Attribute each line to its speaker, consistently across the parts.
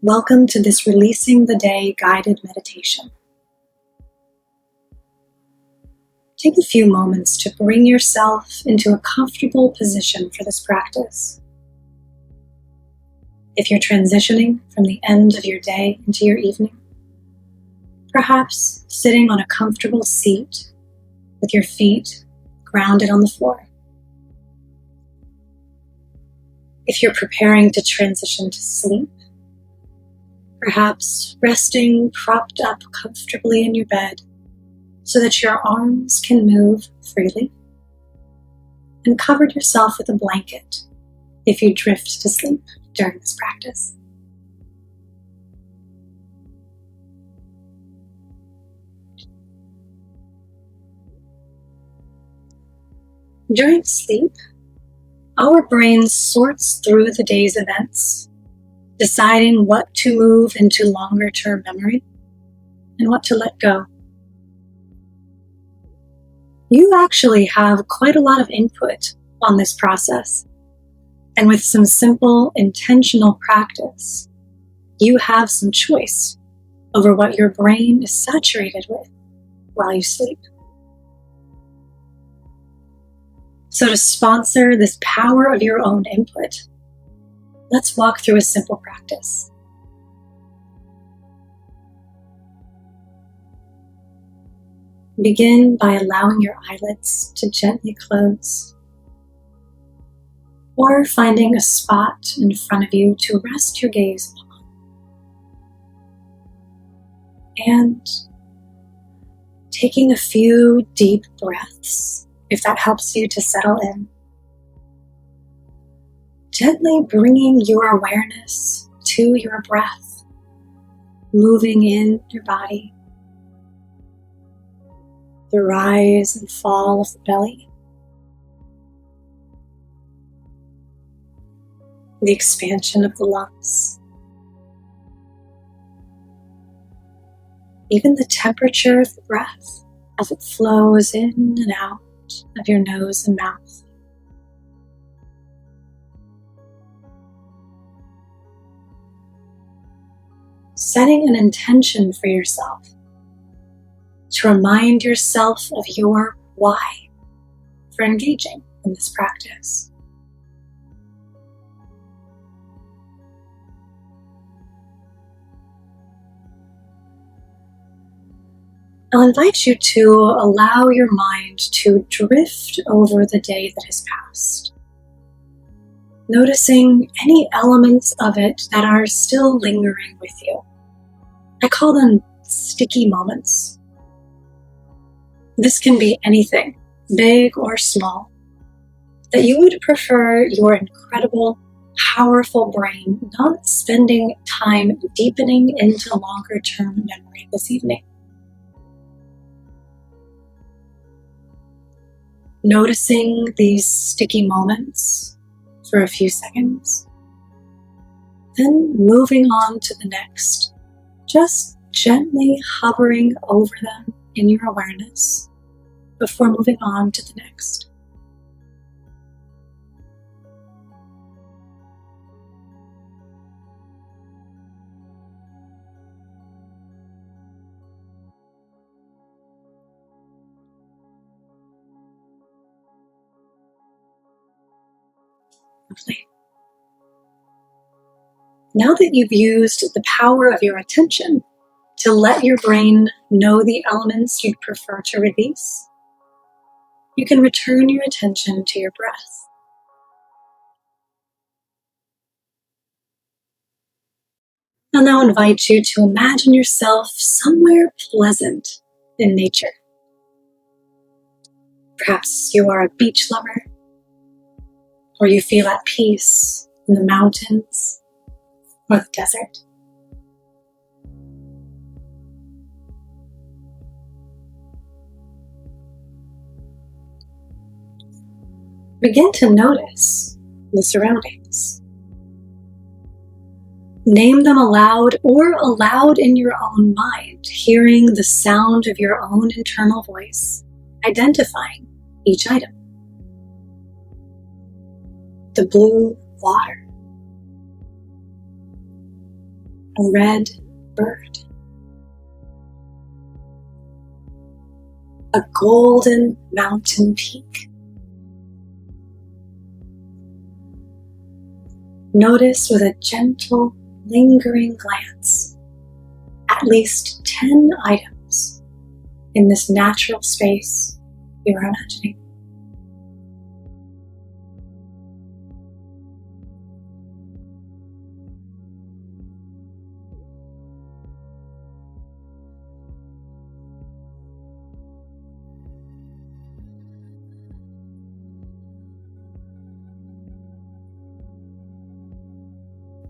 Speaker 1: Welcome to this Releasing the Day guided meditation. Take a few moments to bring yourself into a comfortable position for this practice. If you're transitioning from the end of your day into your evening, perhaps sitting on a comfortable seat with your feet grounded on the floor. If you're preparing to transition to sleep, perhaps resting propped up comfortably in your bed so that your arms can move freely, and cover yourself with a blanket if you drift to sleep during this practice. During sleep, our brain sorts through the day's events, deciding what to move into longer-term memory and what to let go. You actually have quite a lot of input on this process, and with some simple, intentional practice, you have some choice over what your brain is saturated with while you sleep. So to sponsor this power of your own input, let's walk through a simple practice. Begin by allowing your eyelids to gently close, or finding a spot in front of you to rest your gaze upon. And taking a few deep breaths, if that helps you to settle in. Gently bringing your awareness to your breath, moving in your body, the rise and fall of the belly, the expansion of the lungs, even the temperature of the breath as it flows in and out of your nose and mouth. Setting an intention for yourself to remind yourself of your why for engaging in this practice. I'll invite you to allow your mind to drift over the day that has passed, noticing any elements of it that are still lingering with you. I call them sticky moments. This can be anything, big or small, that you would prefer your incredible, powerful brain not spending time deepening into longer-term memory this evening. Noticing these sticky moments for a few seconds, then moving on to the next, just gently hovering over them in your awareness before moving on to the next. Lovely. Now that you've used the power of your attention to let your brain know the elements you'd prefer to release, you can return your attention to your breath. I'll now invite you to imagine yourself somewhere pleasant in nature. Perhaps you are a beach lover, or you feel at peace in the mountains or the desert. Begin to notice the surroundings. Name them aloud or aloud in your own mind, hearing the sound of your own internal voice, identifying each item. The blue water, a red bird, a golden mountain peak. Notice with a gentle, lingering glance at least 10 items in this natural space you are imagining.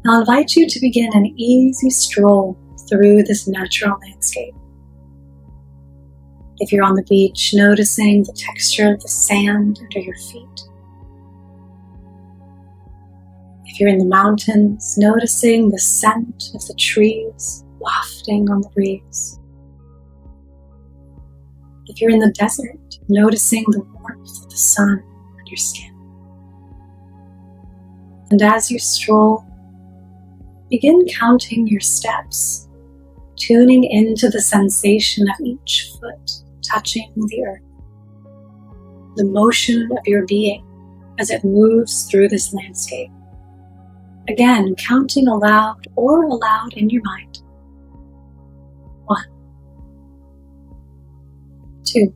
Speaker 1: I'll invite you to begin an easy stroll through this natural landscape. If you're on the beach, noticing the texture of the sand under your feet. If you're in the mountains, noticing the scent of the trees wafting on the breeze. If you're in the desert, noticing the warmth of the sun on your skin. And as you stroll, begin counting your steps, tuning into the sensation of each foot touching the earth, the motion of your being as it moves through this landscape. Again, counting aloud or aloud in your mind. 1, 2,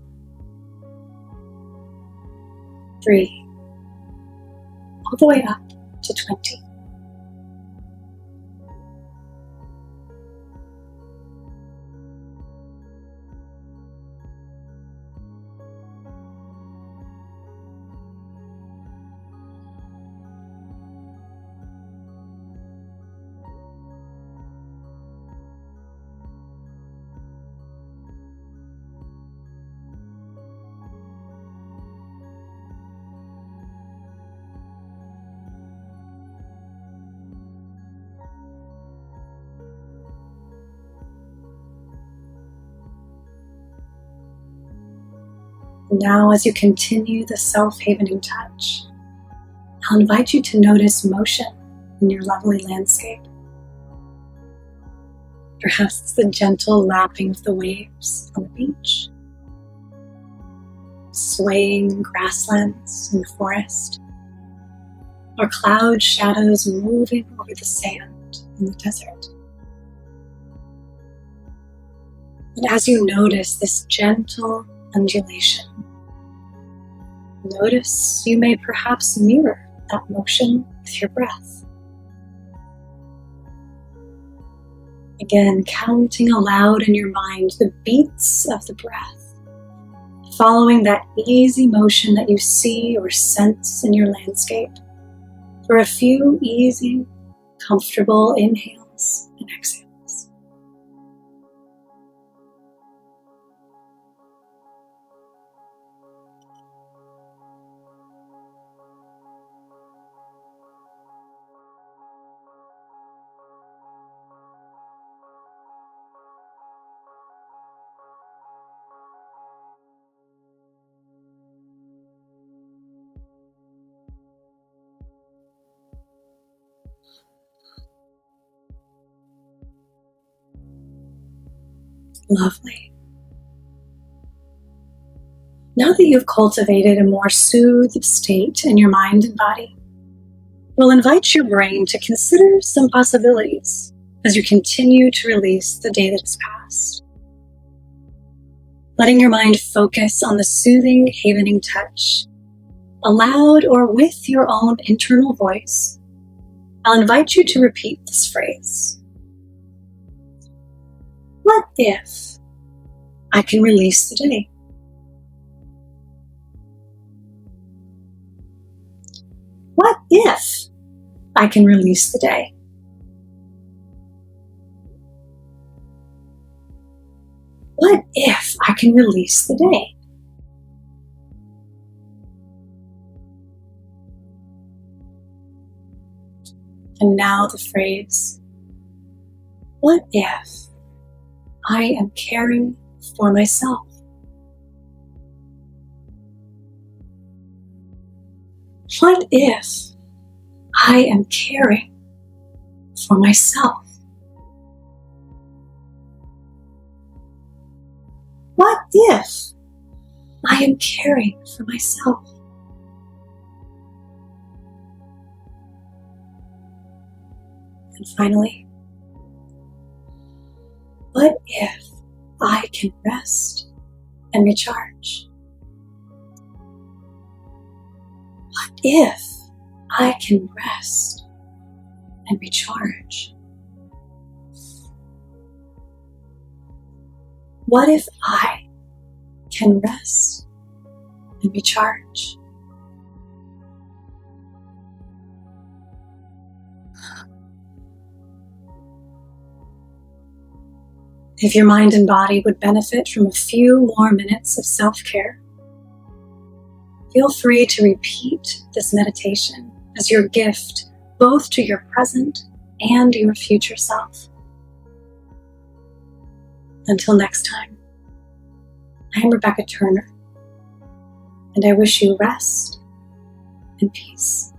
Speaker 1: 3, all the way up to 20. Now, as you continue the self-havening touch, I'll invite you to notice motion in your lovely landscape. Perhaps it's the gentle lapping of the waves on the beach, swaying grasslands in the forest, or cloud shadows moving over the sand in the desert. And as you notice this gentle undulation, notice you may perhaps mirror that motion with your breath. Again, counting aloud in your mind the beats of the breath, following that easy motion that you see or sense in your landscape for a few easy, comfortable inhales and exhales. Lovely. Now that you've cultivated a more soothed state in your mind and body, we'll invite your brain to consider some possibilities as you continue to release the day that has passed. Letting your mind focus on the soothing, havening touch, aloud or with your own internal voice, I'll invite you to repeat this phrase. What if I can release the day? What if I can release the day? What if I can release the day? And now the phrase, what if I am caring for myself? What if I am caring for myself? if I am caring for myself? And finally, what if I can rest and recharge? What if I can rest and recharge? What if I can rest and recharge? If your mind and body would benefit from a few more minutes of self-care, feel free to repeat this meditation as your gift both to your present and your future self. Until next time, I am Rebecca Turner, and I wish you rest and peace.